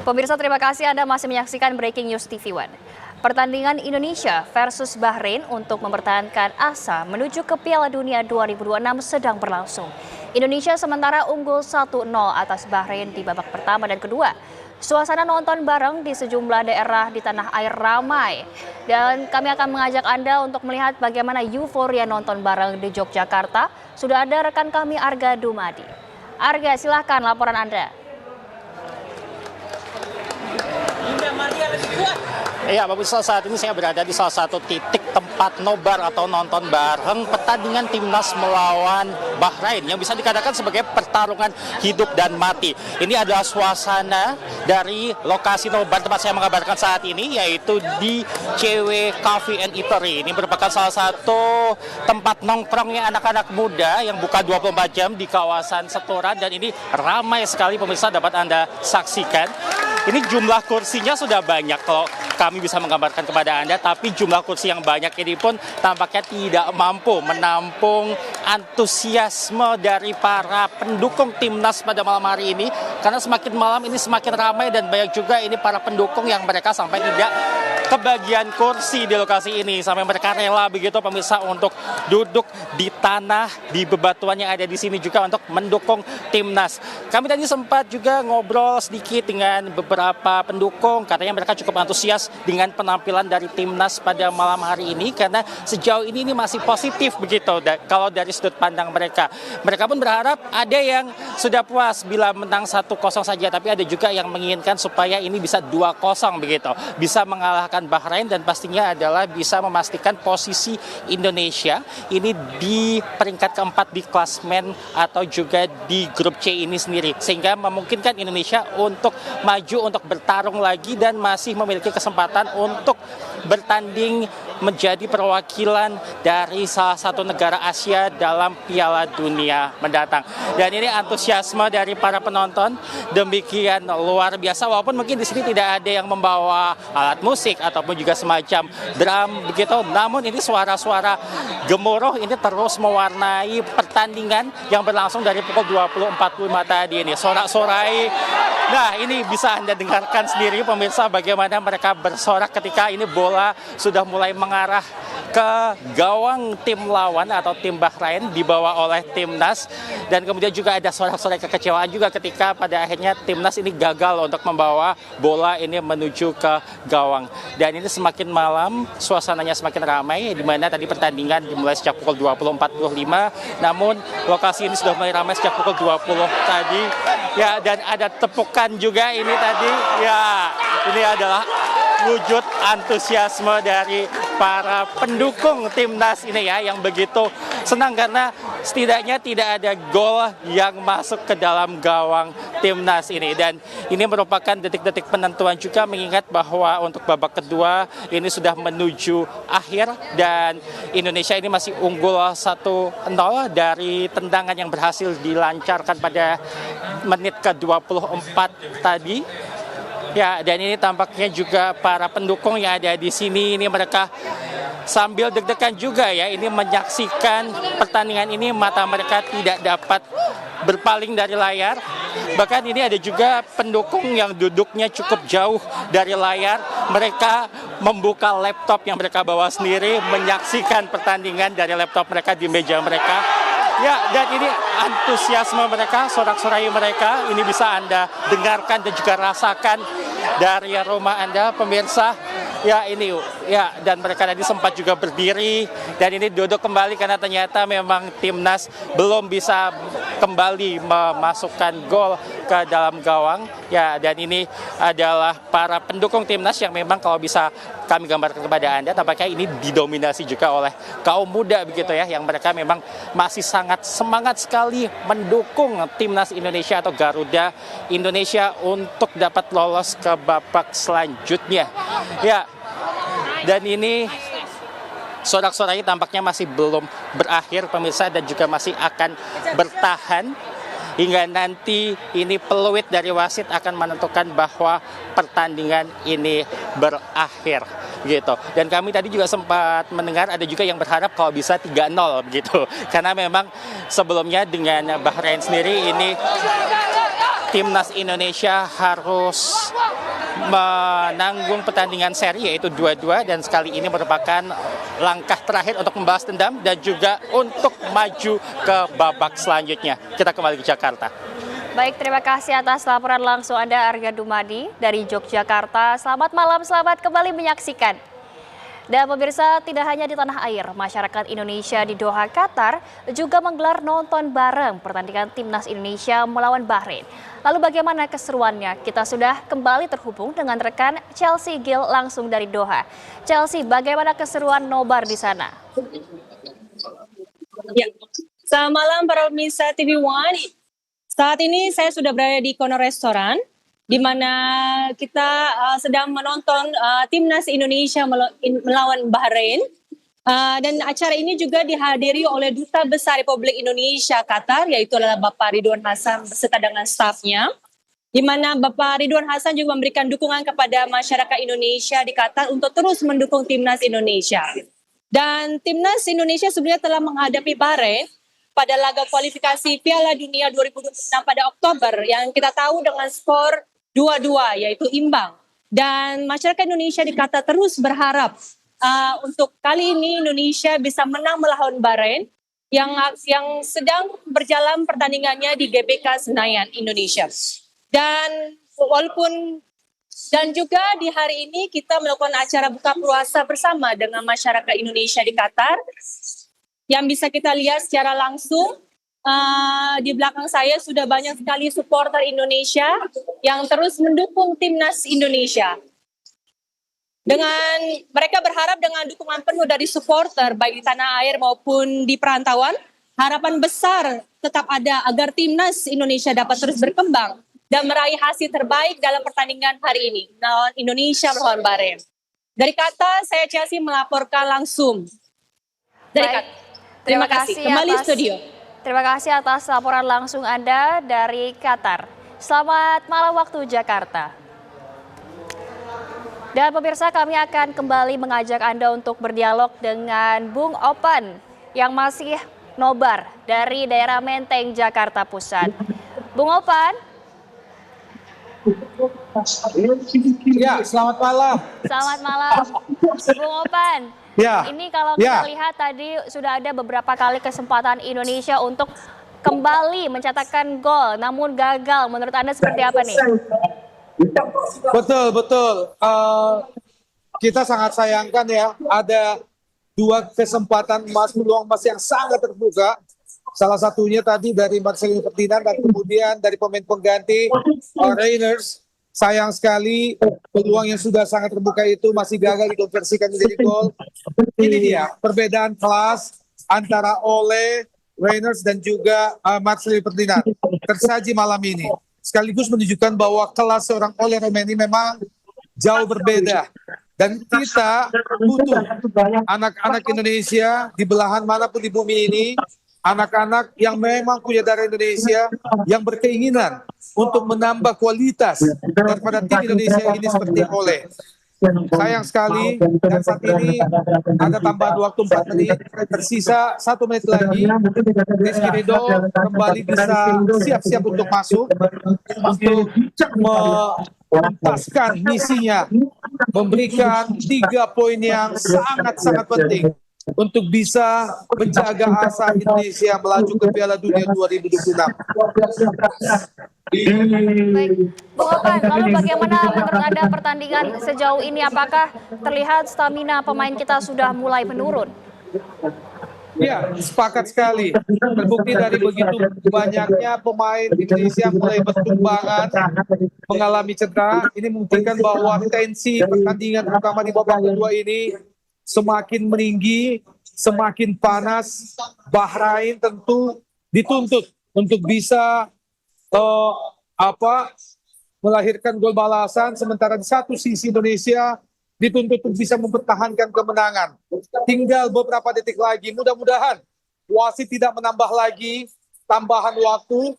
Pemirsa, terima kasih Anda masih menyaksikan Breaking News TV One. Pertandingan Indonesia versus Bahrain untuk mempertahankan asa menuju ke Piala Dunia 2026 sedang berlangsung. Indonesia sementara unggul 1-0 atas Bahrain di babak pertama dan kedua. Suasana nonton bareng di sejumlah daerah di tanah air ramai. Dan kami akan mengajak Anda untuk melihat bagaimana euforia nonton bareng di Yogyakarta. Sudah ada rekan kami Arga Dumadi. Arga, silahkan laporan Anda. Ya, pemirsa, saat ini saya berada di salah satu titik tempat nobar atau nonton bareng pertandingan timnas melawan Bahrain yang bisa dikatakan sebagai pertarungan hidup dan mati. Ini adalah suasana dari lokasi nobar tempat saya mengabarkan saat ini, yaitu di CW Coffee and Eatery. Ini merupakan salah satu tempat nongkrongnya anak-anak muda yang buka 24 jam di kawasan Setoran, dan ini ramai sekali pemirsa, dapat Anda saksikan. Ini jumlah kursinya sudah banyak kalau kami bisa menggambarkan kepada Anda, tapi jumlah kursi yang banyak ini pun tampaknya tidak mampu menampung antusiasme dari para pendukung timnas pada malam hari ini, karena semakin malam ini semakin ramai dan banyak juga ini para pendukung yang mereka sampai tidak kebagian kursi di lokasi ini, sampai mereka rela begitu pemirsa untuk duduk di tanah, di bebatuan yang ada di sini juga untuk mendukung timnas. Kami tadi sempat juga ngobrol sedikit dengan beberapa pendukung, katanya mereka cukup antusias dengan penampilan dari timnas pada malam hari ini karena sejauh ini masih positif begitu kalau dari sudut pandang mereka. Mereka pun berharap ada yang sudah puas bila menang 1-0 saja, tapi ada juga yang menginginkan supaya ini bisa 2-0 begitu, bisa mengalahkan Bahrain dan pastinya adalah bisa memastikan posisi Indonesia ini di peringkat keempat di klasmen atau juga di grup C ini sendiri, sehingga memungkinkan Indonesia untuk maju untuk bertarung lagi dan masih memiliki kesempatan untuk bertanding menjadi perwakilan dari salah satu negara Asia dalam Piala Dunia mendatang. Dan ini antusiasme dari para penonton demikian luar biasa, walaupun mungkin di sini tidak ada yang membawa alat musik ataupun juga semacam drum begitu, namun ini suara-suara gemuruh ini terus mewarnai pertandingan yang berlangsung dari pukul 20.45 tadi ini. Sorak-sorai, nah ini bisa Anda dengarkan sendiri pemirsa bagaimana mereka bersorak ketika ini bola sudah mulai mengarah ke gawang tim lawan atau tim Bahrain dibawa oleh timnas, dan kemudian juga ada sorak-sorai kekecewaan juga ketika pada akhirnya timnas ini gagal untuk membawa bola ini menuju ke gawang. Dan ini semakin malam suasananya semakin ramai, di mana tadi pertandingan dimulai sejak pukul 20.45, namun lokasi ini sudah mulai ramai sejak pukul 20 tadi. Ya, dan ada tepukan juga ini tadi. Ya, ini adalah wujud antusiasme dari para pendukung timnas ini ya, yang begitu senang karena setidaknya tidak ada gol yang masuk ke dalam gawang timnas ini. Dan ini merupakan detik-detik penentuan juga, mengingat bahwa untuk babak kedua ini sudah menuju akhir dan Indonesia ini masih unggul 1-0 dari tendangan yang berhasil dilancarkan pada menit ke-24 tadi. Ya, dan ini tampaknya juga para pendukung yang ada di sini ini mereka sambil deg-degan juga ya, ini menyaksikan pertandingan ini, mata mereka tidak dapat berpaling dari layar. Bahkan ini ada juga pendukung yang duduknya cukup jauh dari layar, mereka membuka laptop yang mereka bawa sendiri, menyaksikan pertandingan dari laptop mereka di meja mereka. Ya, dan ini antusiasme mereka, sorak-sorai mereka, ini bisa Anda dengarkan dan juga rasakan dari rumah Anda, pemirsa. Ya, ini ya, dan mereka tadi sempat juga berdiri dan ini duduk kembali karena ternyata memang timnas belum bisa kembali memasukkan gol ke dalam gawang. Ya, dan ini adalah para pendukung timnas yang memang kalau bisa kami gambarkan kepada Anda, tampaknya ini didominasi juga oleh kaum muda begitu ya, yang mereka memang masih sangat semangat sekali mendukung timnas Indonesia atau Garuda Indonesia untuk dapat lolos ke babak selanjutnya. Ya, dan ini sorak-sorai tampaknya masih belum berakhir pemirsa, dan juga masih akan bertahan hingga nanti ini peluit dari wasit akan menentukan bahwa pertandingan ini berakhir gitu. Dan kami tadi juga sempat mendengar ada juga yang berharap kalau bisa 3-0 begitu, karena memang sebelumnya dengan Bahrain sendiri ini timnas Indonesia harus menanggung pertandingan seri yaitu 2-2 dan sekali ini merupakan langkah terakhir untuk membalas dendam dan juga untuk maju ke babak selanjutnya. Kita kembali ke Jakarta. Baik, terima kasih atas laporan langsung Anda Arga Dumadi dari Yogyakarta. Selamat malam, selamat kembali menyaksikan. Dan pemirsa, tidak hanya di tanah air, masyarakat Indonesia di Doha, Qatar juga menggelar nonton bareng pertandingan timnas Indonesia melawan Bahrain. Lalu bagaimana keseruannya? Kita sudah kembali terhubung dengan rekan Chelsea Gil langsung dari Doha. Chelsea, bagaimana keseruan nobar di sana? Ya, selamat malam para pemirsa TV One. Saat ini saya sudah berada di Kono Restoran, di mana kita sedang menonton timnas Indonesia melawan Bahrain. Dan acara ini juga dihadiri oleh Duta Besar Republik Indonesia Qatar, yaitu adalah Bapak Ridwan Hasan beserta dengan stafnya. Di mana Bapak Ridwan Hasan juga memberikan dukungan kepada masyarakat Indonesia di Qatar untuk terus mendukung timnas Indonesia. Dan timnas Indonesia sebenarnya telah menghadapi Bahrain pada laga kualifikasi Piala Dunia 2026 pada Oktober yang kita tahu dengan skor 2-2 yaitu imbang. Dan masyarakat Indonesia di Qatar terus berharap untuk kali ini Indonesia bisa menang melawan Bahrain yang sedang berjalan pertandingannya di GBK Senayan Indonesia. Dan juga di hari ini kita melakukan acara buka puasa bersama dengan masyarakat Indonesia di Qatar yang bisa kita lihat secara langsung. Di belakang saya sudah banyak sekali supporter Indonesia yang terus mendukung timnas Indonesia. Dengan mereka berharap dengan dukungan penuh dari supporter baik di tanah air maupun di perantauan, harapan besar tetap ada agar timnas Indonesia dapat terus berkembang dan meraih hasil terbaik dalam pertandingan hari ini melawan Indonesia melawan Bahrain. Dari Qatar, saya Chelsea melaporkan langsung dari Qatar. Terima kasih. Kembali studio. Terima kasih atas laporan langsung Anda dari Qatar. Selamat malam waktu Jakarta. Dan pemirsa, kami akan kembali mengajak Anda untuk berdialog dengan Bung Opan yang masih nobar dari daerah Menteng, Jakarta Pusat. Bung Opan. Ya, selamat malam. Selamat malam. Bung Opan. Ya. Ini kalau kita lihat tadi sudah ada beberapa kali kesempatan Indonesia untuk kembali mencetakkan gol, namun gagal. Menurut Anda seperti apa nih? Betul. Kita sangat sayangkan ya, ada 2 kesempatan emas, peluang emas yang sangat terbuka. Salah satunya tadi dari Marcelino Ferdinand dan kemudian dari pemain pengganti Reiners. Sayang sekali peluang yang sudah sangat terbuka itu masih gagal dikonversikan menjadi gol. Ini dia perbedaan kelas antara Ole, Reiners dan juga Marcelino Ferdinand tersaji malam ini. Sekaligus menunjukkan bahwa kelas seorang Ole Romeni memang jauh berbeda. Dan kita butuh anak-anak Indonesia di belahan manapun di bumi ini, anak-anak yang memang punya darah Indonesia, yang berkeinginan untuk menambah kualitas daripada tim Indonesia ini seperti Ole. Sayang sekali, dan saat ini ada tambahan waktu 4 menit, tersisa 1 menit lagi. Rizky Ridho kembali bisa siap-siap untuk masuk, untuk menuntaskan misinya, memberikan 3 poin yang sangat-sangat penting untuk bisa menjaga asa Indonesia melaju ke Piala Dunia 2026. Baik, Bung Opan, lalu bagaimana menurut Anda pertandingan sejauh ini? Apakah terlihat stamina pemain kita sudah mulai menurun? Ya, sepakat sekali. Terbukti dari begitu banyaknya pemain Indonesia mulai bertumbangan, mengalami cedera. Ini membuktikan bahwa tensi pertandingan terutama di babak kedua ini semakin meninggi, semakin panas. Bahrain tentu dituntut untuk bisa melahirkan gol balasan, sementara di satu sisi Indonesia dituntut untuk bisa mempertahankan kemenangan. Tinggal beberapa detik lagi, mudah-mudahan wasit tidak menambah lagi tambahan waktu.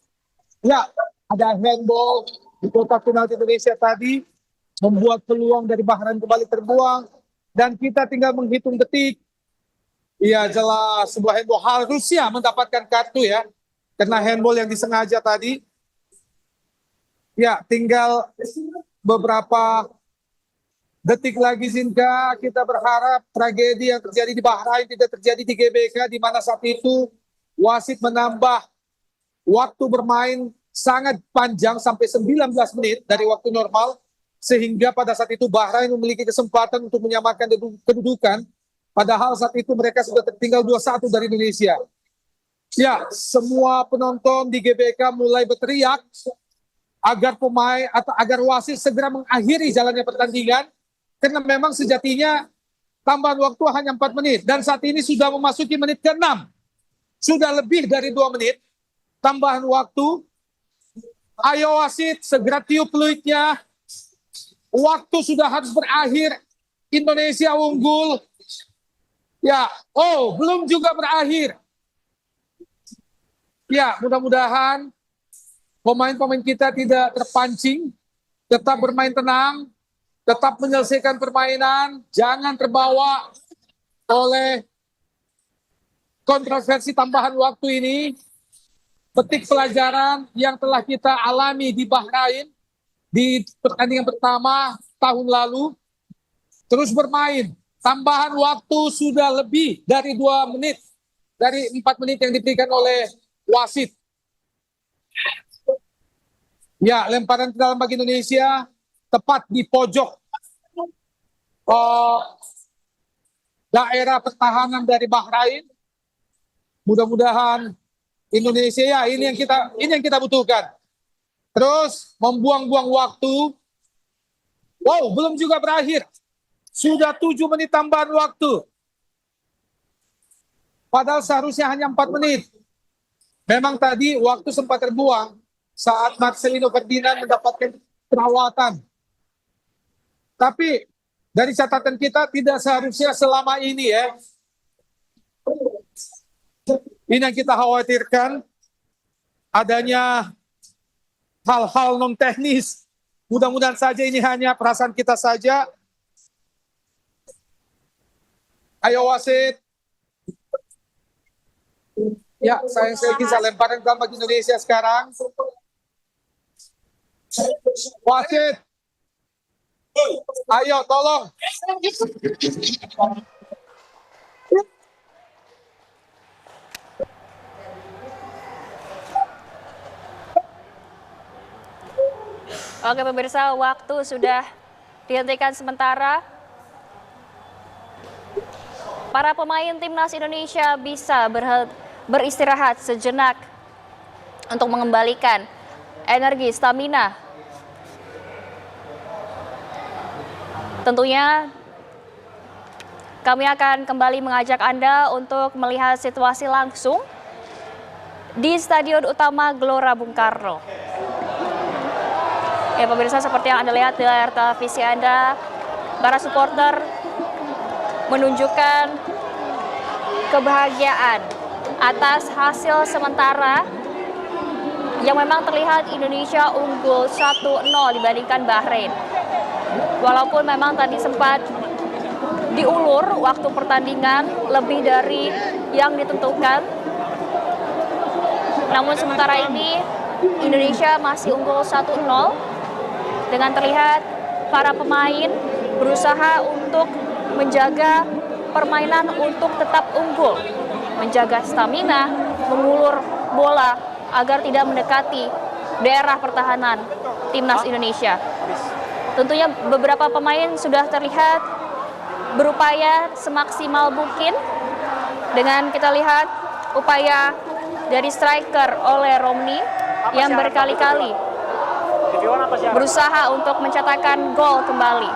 Ya, ada handball di kotak penalti Indonesia tadi, membuat peluang dari Bahrain kembali terbuang, dan kita tinggal menghitung detik. Iya, jelas sebuah handball harusnya mendapatkan kartu ya, karena handball yang disengaja tadi. Ya, tinggal beberapa detik lagi, Zinka. Kita berharap tragedi yang terjadi di Bahrain tidak terjadi di GBK, di mana saat itu wasit menambah waktu bermain sangat panjang sampai 19 menit dari waktu normal, sehingga pada saat itu Bahrain memiliki kesempatan untuk menyamakan kedudukan, padahal saat itu mereka sudah tertinggal 2-1 dari Indonesia. Ya, semua penonton di GBK mulai berteriak agar pemain atau agar wasit segera mengakhiri jalannya pertandingan, karena memang sejatinya tambahan waktu hanya 4 menit dan saat ini sudah memasuki menit ke-6. Sudah lebih dari 2 menit tambahan waktu. Ayo wasit, segera tiup peluitnya. Waktu sudah harus berakhir. Indonesia unggul. Ya, belum juga berakhir. Ya, mudah-mudahan pemain-pemain kita tidak terpancing, tetap bermain tenang, tetap menyelesaikan permainan, jangan terbawa oleh kontroversi tambahan waktu ini. Petik pelajaran yang telah kita alami di Bahrain di pertandingan pertama tahun lalu. Terus bermain, tambahan waktu sudah lebih dari 2 menit, dari 4 menit yang diberikan oleh wasit. Ya, lemparan ke dalam bagi Indonesia, tepat di pojok daerah pertahanan dari Bahrain. Mudah-mudahan Indonesia, ya, ini yang kita butuhkan. Terus membuang-buang waktu. Wow, belum juga berakhir. Sudah 7 menit tambahan waktu. Padahal seharusnya hanya 4 menit. Memang tadi waktu sempat terbuang saat Marcelino Ferdinand mendapatkan perawatan. Tapi dari catatan kita tidak seharusnya selama ini, ya. Ini yang kita khawatirkan, adanya hal-hal non teknis. Mudah-mudahan saja ini hanya perasaan kita saja. Ayo wasit. Ya, saya kisah lemparan ke bagi Indonesia sekarang. Wasit. Ayo, tolong. Oke pemirsa, waktu sudah dihentikan sementara. Para pemain timnas Indonesia bisa beristirahat sejenak untuk mengembalikan energi, stamina. Tentunya kami akan kembali mengajak Anda untuk melihat situasi langsung di Stadion Utama Gelora Bung Karno. Ya pemirsa, seperti yang Anda lihat di layar televisi Anda, para supporter menunjukkan kebahagiaan atas hasil sementara yang memang terlihat Indonesia unggul 1-0 dibandingkan Bahrain. Walaupun memang tadi sempat diulur waktu pertandingan lebih dari yang ditentukan, namun sementara ini Indonesia masih unggul 1-0 dengan terlihat para pemain berusaha untuk menjaga permainan untuk tetap unggul, menjaga stamina, mengulur bola agar tidak mendekati daerah pertahanan timnas Indonesia. Tentunya beberapa pemain sudah terlihat berupaya semaksimal mungkin dengan kita lihat upaya dari striker oleh Romni yang berkali-kali berusaha untuk mencetakkan gol kembali.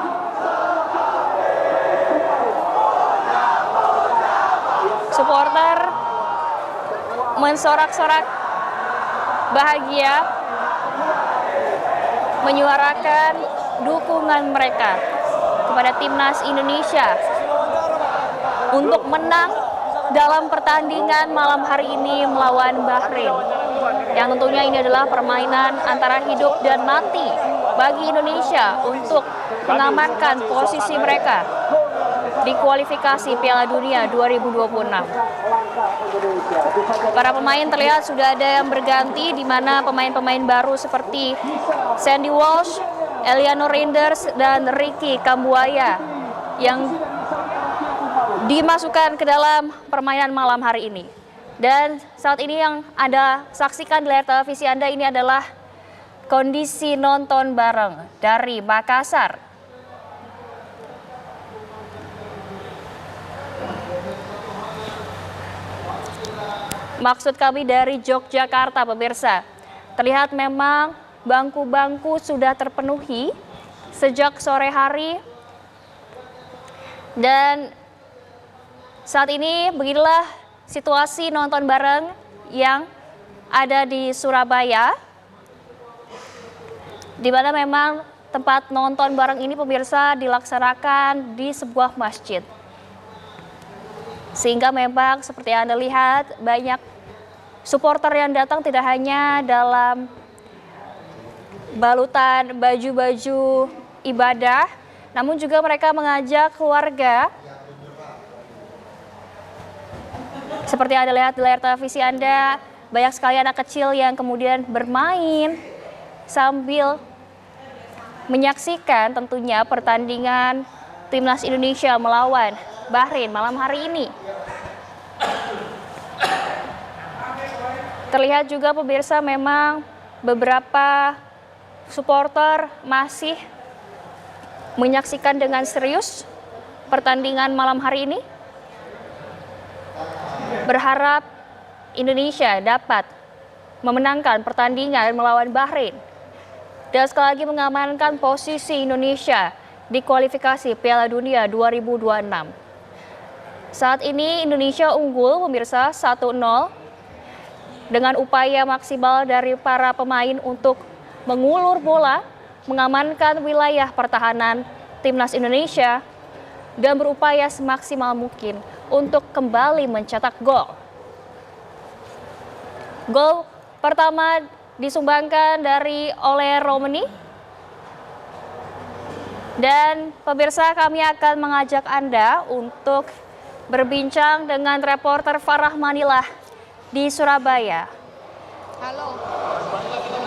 Supporter mensorak-sorak bahagia, menyuarakan dukungan mereka kepada timnas Indonesia untuk menang dalam pertandingan malam hari ini melawan Bahrain. Yang tentunya ini adalah permainan antara hidup dan mati bagi Indonesia untuk mengamankan posisi mereka di kualifikasi Piala Dunia 2026. Para pemain terlihat sudah ada yang berganti, di mana pemain-pemain baru seperti Sandy Walsh, Eliano Reinders, dan Ricky Kambuaya yang dimasukkan ke dalam permainan malam hari ini. Dan saat ini yang Anda saksikan di layar televisi Anda ini adalah kondisi nonton bareng dari Makassar. Maksud kami dari Yogyakarta, pemirsa. Terlihat memang bangku-bangku sudah terpenuhi sejak sore hari. Dan saat ini beginilah situasi nonton bareng yang ada di Surabaya. Di mana memang tempat nonton bareng ini, pemirsa, dilaksanakan di sebuah masjid. Sehingga memang seperti yang Anda lihat, banyak supporter yang datang tidak hanya dalam balutan baju-baju ibadah, namun juga mereka mengajak keluarga. Seperti yang Anda lihat di layar televisi Anda, banyak sekali anak kecil yang kemudian bermain sambil menyaksikan tentunya pertandingan Timnas Indonesia melawan Bahrain malam hari ini. Terlihat juga, pemirsa, memang beberapa supporter masih menyaksikan dengan serius pertandingan malam hari ini. Berharap Indonesia dapat memenangkan pertandingan melawan Bahrain. Dan sekali lagi mengamankan posisi Indonesia di kualifikasi Piala Dunia 2026. Saat ini Indonesia unggul, pemirsa, 1-0. Dengan upaya maksimal dari para pemain untuk mengulur bola, mengamankan wilayah pertahanan Timnas Indonesia, dan berupaya semaksimal mungkin untuk kembali mencetak gol. Gol pertama disumbangkan oleh Romani. Dan pemirsa, kami akan mengajak Anda untuk berbincang dengan reporter Farah Manilah di Surabaya. Halo.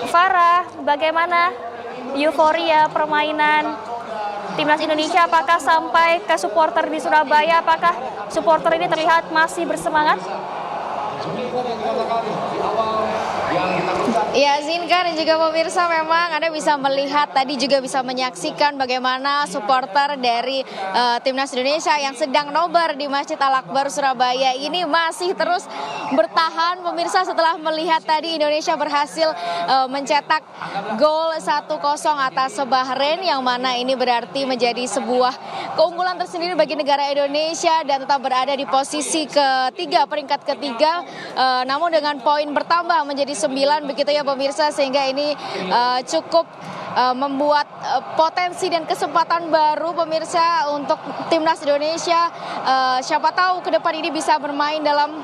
Farah, bagaimana euforia permainan Timnas Indonesia? Apakah sampai ke supporter di Surabaya? Apakah supporter ini terlihat masih bersemangat? Ya, Zinka dan juga pemirsa, memang Anda bisa melihat tadi, juga bisa menyaksikan bagaimana supporter dari Timnas Indonesia yang sedang nobar di Masjid Al-Akbar Surabaya ini masih terus bertahan, pemirsa, setelah melihat tadi Indonesia berhasil mencetak gol 1-0 atas Bahrain, yang mana ini berarti menjadi sebuah keunggulan tersendiri bagi negara Indonesia dan tetap berada di posisi ketiga, peringkat ketiga, namun dengan poin bertambah menjadi 9, begitu ya pemirsa, sehingga ini cukup membuat potensi dan kesempatan baru, pemirsa, untuk Timnas Indonesia. Siapa tahu ke depan ini bisa bermain dalam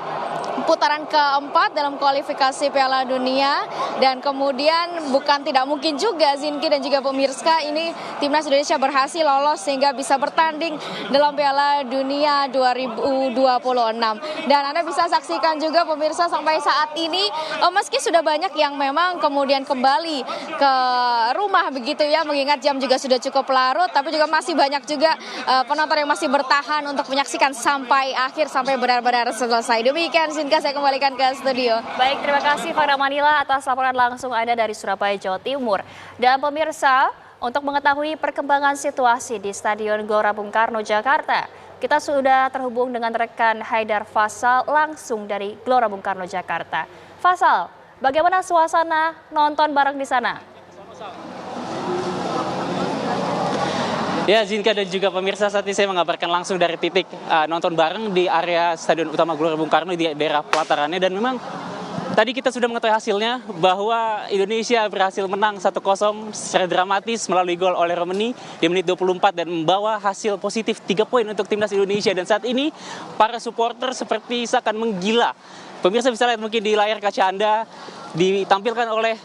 putaran keempat dalam kualifikasi Piala Dunia, dan kemudian bukan tidak mungkin juga, Zinki dan juga pemirsa, ini Timnas Indonesia berhasil lolos sehingga bisa bertanding dalam Piala Dunia 2026. Dan Anda bisa saksikan juga, pemirsa, sampai saat ini meski sudah banyak yang memang kemudian kembali ke rumah begitu ya, mengingat jam juga sudah cukup larut, tapi juga masih banyak juga penonton yang masih bertahan untuk menyaksikan sampai akhir, sampai benar-benar selesai. Demikian, Zinka, saya kembalikan ke studio. Baik, terima kasih Farah Manila atas laporan langsung Anda dari Surabaya, Jawa Timur. Dan pemirsa, untuk mengetahui perkembangan situasi di Stadion Gelora Bung Karno, Jakarta, kita sudah terhubung dengan rekan Haidar Faisal langsung dari Gelora Bung Karno, Jakarta. Faisal, bagaimana suasana nonton bareng di sana? Ya, Zinka dan juga pemirsa, saat ini saya mengabarkan langsung dari titik nonton bareng di area Stadion Utama Gelora Bung Karno di daerah pelatarannya. Dan memang tadi kita sudah mengetahui hasilnya bahwa Indonesia berhasil menang 1-0 secara dramatis melalui gol oleh Romani di menit 24 dan membawa hasil positif 3 poin untuk Timnas Indonesia. Dan saat ini para supporter seperti seakan menggila. Pemirsa bisa lihat mungkin di layar kaca Anda, ditampilkan oleh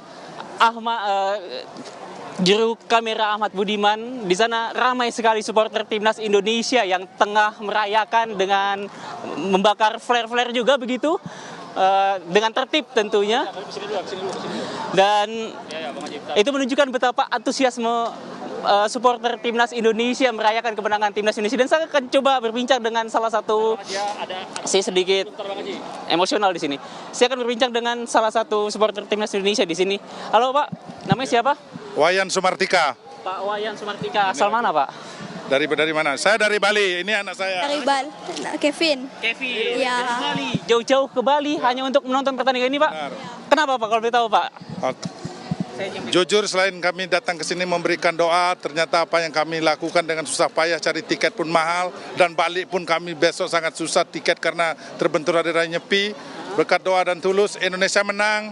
juru kamera Ahmad Budiman. Di sana ramai sekali supporter timnas Indonesia yang tengah merayakan dengan membakar flare-flare juga begitu, dengan tertib tentunya. Dan itu menunjukkan betapa antusiasme supporter timnas Indonesia merayakan kemenangan timnas Indonesia. Dan saya akan coba berbincang dengan salah satu, saya sedikit emosional di sini. Saya akan berbincang dengan salah satu supporter timnas Indonesia di sini. Halo Pak, namanya siapa? Wayan Sumartika. Pak Wayan Sumartika, asal mana Pak? Dari mana? Saya dari Bali. Ini anak saya. Dari Bali, Kevin. Kevin, Iya. dari Bali. Jauh-jauh ke Bali hanya untuk menonton pertandingan ini Pak? Benar. Kenapa Pak kalau boleh tahu Pak? Oh, jujur selain kami datang ke sini memberikan doa, ternyata apa yang kami lakukan dengan susah payah, cari tiket pun mahal, dan balik pun kami besok sangat susah tiket karena terbentur hari raya Nyepi. Berkat doa dan tulus, Indonesia menang,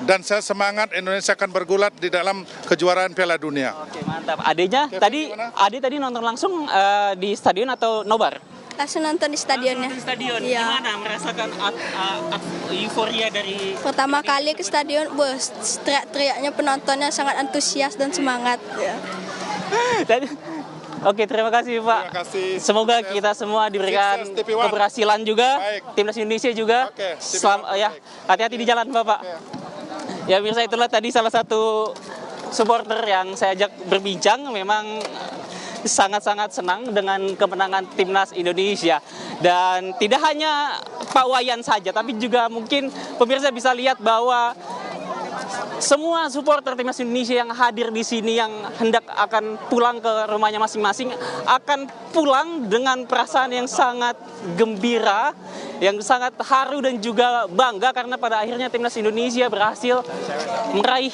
dan saya semangat Indonesia akan bergulat di dalam kejuaraan Piala Dunia. Oke, mantap. Adiknya Kevin, tadi tadi nonton langsung di stadion atau nobar? Langsung nonton di stadionnya. Nonton di stadion. Iya. Gimana merasakan euforia dari Pertama kali ke stadion, bos, teriak-teriaknya penontonnya sangat antusias dan semangat. Ya. Tadi- Oke, terima kasih Pak. Terima kasih. Semoga Sukses. kita semua diberikan Sukses, TV One. keberhasilan juga. Baik. Timnas Indonesia juga. Oke, TV Ya, hati-hati di jalan Bapak. Ya, pemirsa, itulah tadi salah satu supporter yang saya ajak berbincang. Memang sangat-sangat senang dengan kemenangan timnas Indonesia. Dan tidak hanya Pak Wayan saja, tapi juga mungkin pemirsa bisa lihat bahwa semua supporter timnas Indonesia yang hadir di sini, yang hendak akan pulang ke rumahnya masing-masing, akan pulang dengan perasaan yang sangat gembira, yang sangat haru dan juga bangga karena pada akhirnya timnas Indonesia berhasil meraih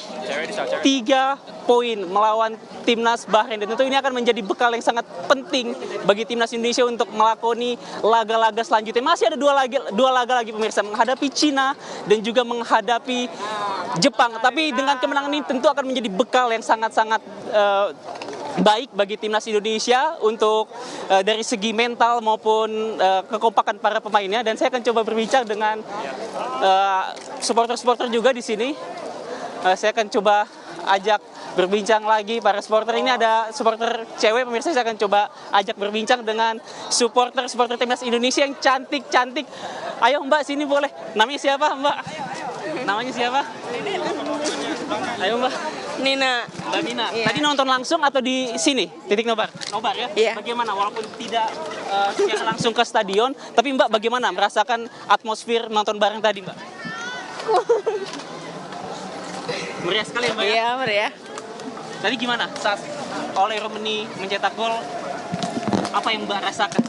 3 poin melawan timnas Bahrain. Dan tentu ini akan menjadi bekal yang sangat penting bagi timnas Indonesia untuk melakoni laga-laga selanjutnya. Masih ada dua laga lagi pemirsa, menghadapi Cina dan juga menghadapi Jepang. Tapi dengan kemenangan ini tentu akan menjadi bekal yang sangat-sangat baik bagi timnas Indonesia untuk dari segi mental maupun kekompakan para pemainnya. Dan saya akan coba berbincang dengan supporter-supporter juga di sini. Saya akan coba ajak berbincang lagi para supporter. Ini ada supporter cewek pemirsa, saya akan coba ajak berbincang dengan supporter timnas Indonesia yang cantik-cantik. Ayo Mbak, sini boleh. Namanya siapa Mbak? Namanya siapa? Ayo Mbak. Nina. Mbak Nina. Iya. Tadi nonton langsung atau di sini? Titik nobar. Nobar ya? Iya. Bagaimana walaupun tidak secara langsung ke stadion, tapi Mbak bagaimana merasakan atmosfer nonton bareng tadi Mbak? Meriah sekali ya Mbak ya? Iya, meriah. Tadi gimana saat Oleh Romeni mencetak gol? Apa yang Mbak rasakan?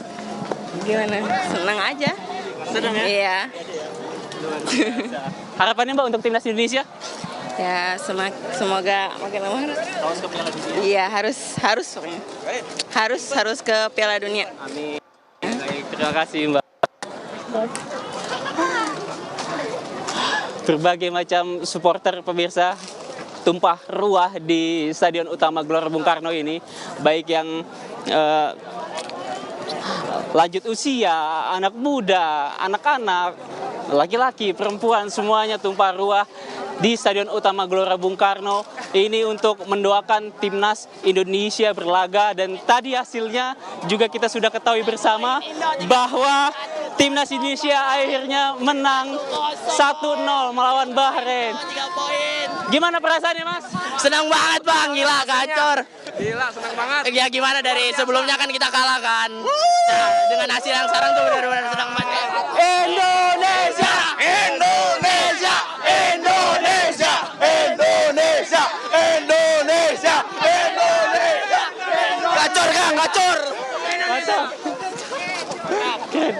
Gimana? Senang aja. Senang ya? Iya. Harapannya Mbak untuk timnas Indonesia? Ya, semoga makin lama Lolos ke Piala Dunia. Iya, harus pokoknya. Harus ke Piala Dunia. Amin. Baik, terima kasih Mbak. Berbagai macam supporter pemirsa tumpah ruah di Stadion Utama Gelora Bung Karno ini, baik yang lanjut usia, anak muda, anak-anak, laki-laki, perempuan, semuanya tumpah ruah di Stadion Utama Gelora Bung Karno ini untuk mendoakan timnas Indonesia berlaga. Dan tadi hasilnya juga kita sudah ketahui bersama bahwa timnas Indonesia akhirnya menang 1-0 melawan Bahrain. Gimana perasaannya Mas? Senang banget Bang, gila gacor. Gila, senang banget. Ya gimana dari sebelumnya kan kita kalah kan. Nah, dengan hasil yang sekarang tuh benar-benar senang banget. Indonesia! Indonesia, Indonesia, Indonesia, Indonesia, Indonesia. Gacor Kang, gacor.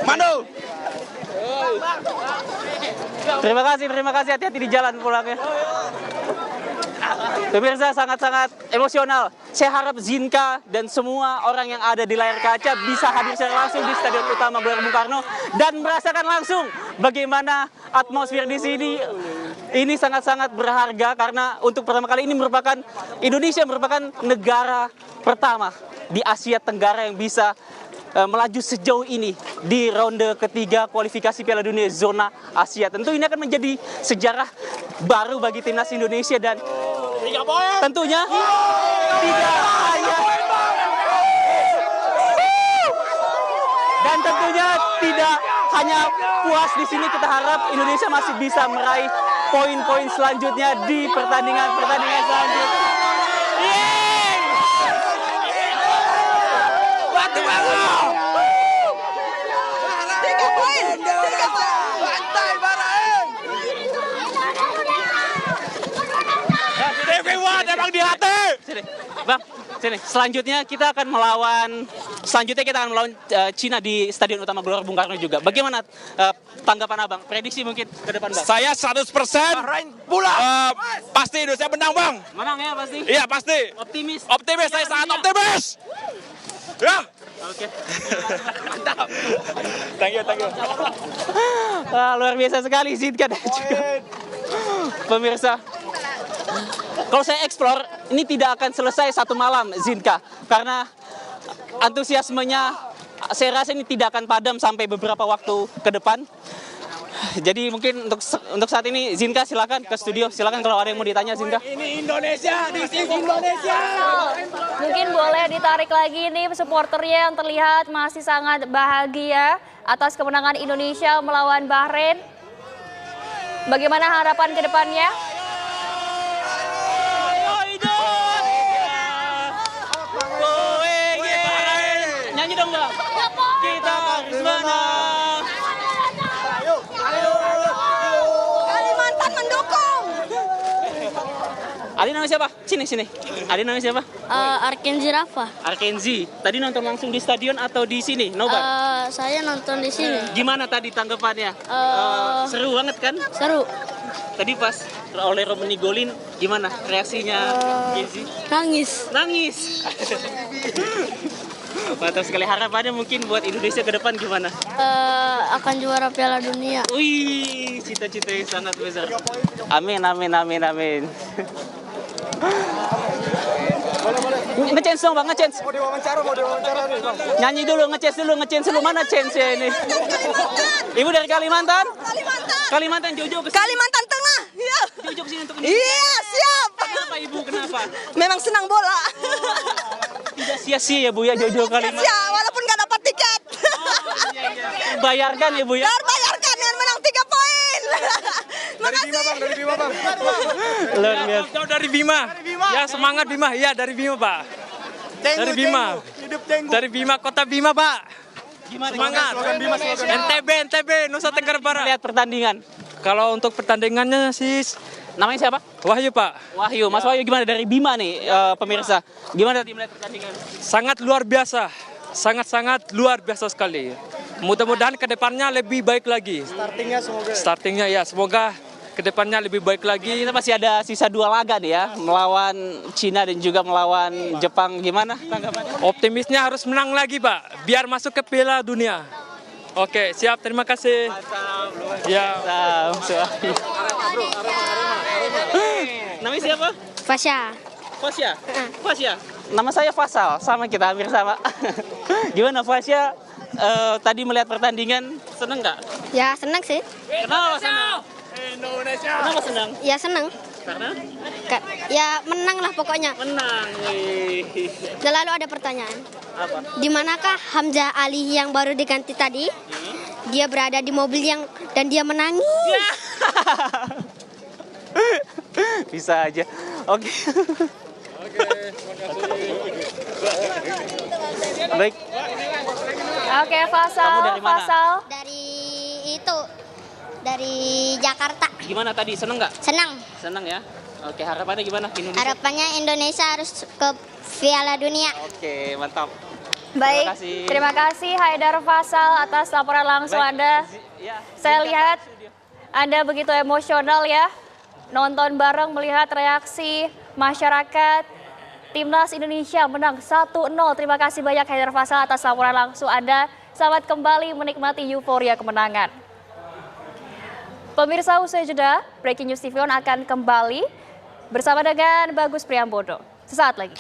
Manu. Terima kasih, hati-hati di jalan pulangnya. Pemirsa, sangat-sangat emosional. Saya harap Zinka dan semua orang yang ada di layar kaca bisa hadir secara langsung di Stadion Utama Gelora Bung Karno dan merasakan langsung bagaimana atmosfer di sini. Ini sangat-sangat berharga karena untuk pertama kali ini Indonesia merupakan negara pertama di Asia Tenggara yang bisa melaju sejauh ini di ronde ketiga kualifikasi Piala Dunia zona Asia. Tentu ini akan menjadi sejarah baru bagi timnas Indonesia dan tentunya tidak hanya dan tentunya tidak hanya puas di sini, kita harap Indonesia masih bisa meraih poin-poin selanjutnya di pertandingan selanjutnya. Sini, Bang, sini. Selanjutnya kita akan melawan Cina di Stadion Utama Gelora Bung Karno juga. Bagaimana tanggapan Abang? Prediksi mungkin ke depan, Bang? Saya 100% pasti Indonesia menang, Bang. Menang ya pasti? Iya, pasti. Optimis? Optimis, saya sangat optimis. Ya. Oke. Mantap. Thank you. Luar biasa sekali Zinka dan juga pemirsa. Kalau saya explore, ini tidak akan selesai satu malam, Zinka. Karena antusiasmenya, saya rasa ini tidak akan padam sampai beberapa waktu ke depan. Jadi mungkin untuk saat ini, Zinka silakan ke studio. Silakan kalau ada yang mau ditanya, Zinka. Ini Indonesia, this is Indonesia. Mungkin boleh ditarik lagi nih supporternya yang terlihat masih sangat bahagia atas kemenangan Indonesia melawan Bahrain. Bagaimana harapan ke depannya? Nyanyi dong, Bang. Kita harus menang. Kalimantan mendukung. Adi namanya siapa? Sini. Adi namanya siapa? Arkenzi Rafa. Arkenzi. Tadi nonton langsung di stadion atau di sini? Nobar? Saya nonton di sini. Gimana tadi tanggapannya? Seru banget kan? Seru. Tadi pas oleh Romani golin, gimana reaksinya Arkenzi? Nangis. Mantap sekali. Harapannya mungkin buat Indonesia ke depan gimana? Akan juara Piala Dunia. Wih, cita-cita yang sangat besar. Amin. Nge-chance dong, Bang, nge-chance. Mau diwawancara nih, Bang. Nyanyi dulu, nge-chance dulu. Mana chance-nya ini? Ibu dari Kalimantan? Kalimantan, Jojo ke sini. Kalimantan Tengah. Iya. Jojo ke sini untuk Iya, siap. Kenapa, Ibu? Kenapa? Memang senang bola. Tidak sia-sia ya, Bu, ya, Jojo Kalimantan. Ya, walaupun nggak dapat tiket. Iya. Bayarkan ya, Bu, ya. Bayarkan dengan menang 3 poin. Dari Bima, Bang. Luar biasa. Jauh dari Bima. Ya, semangat Bima. Iya, dari Bima, Pak. Dari Bima. Dari Bima, kota Bima, Pak. Semangat. NTB, Nusa Tenggara Barat. Lihat pertandingan. Kalau untuk pertandingannya sih, Namanya siapa? Wahyu, Pak. Wahyu. Mas Wahyu gimana dari Bima nih, pemirsa? Gimana tadi melihat pertandingan? Sangat luar biasa. Sangat luar biasa sekali. Mudah-mudahan ke depannya lebih baik lagi. Startingnya ya, semoga ke depannya lebih baik lagi. Kita masih ada sisa 2 laga nih ya, melawan Cina dan juga melawan Jepang. Gimana tanggapannya? Optimisnya harus menang lagi, Pak, biar masuk ke Piala Dunia. Oke, siap. Terima kasih. Ya. Namanya siapa? Fasya. Nama saya Fasal, sama kita hampir sama. Gimana Fasya? Tadi melihat pertandingan, seneng nggak? Ya, senang sih. Kenapa senang? Kenapa senang? Ya, senang. Karena? Ya, menang lah pokoknya. Menang. Dan lalu ada pertanyaan. Apa? Di manakah Hamzah Ali yang baru diganti tadi? Dia berada di mobil dan dia menangis. Bisa aja. Oke. Baik. Oke, Fasal. Kamu dari mana? Dari Jakarta. Gimana tadi? Seneng nggak? Senang. Ya. Oke, harapannya gimana? Indonesia? Harapannya Indonesia harus ke Piala Dunia. Oke, mantap. Baik, terima kasih Haidar Fasal atas laporan langsung Anda. Saya lihat Anda begitu emosional ya, nonton bareng melihat reaksi masyarakat. Timnas Indonesia menang 1-0. Terima kasih banyak Haidar Fasal atas laporan langsung Anda. Selamat kembali menikmati euforia kemenangan. Pemirsa, usai jeda, Breaking News TV One akan kembali bersama dengan Bagus Priambodo. Sesaat lagi.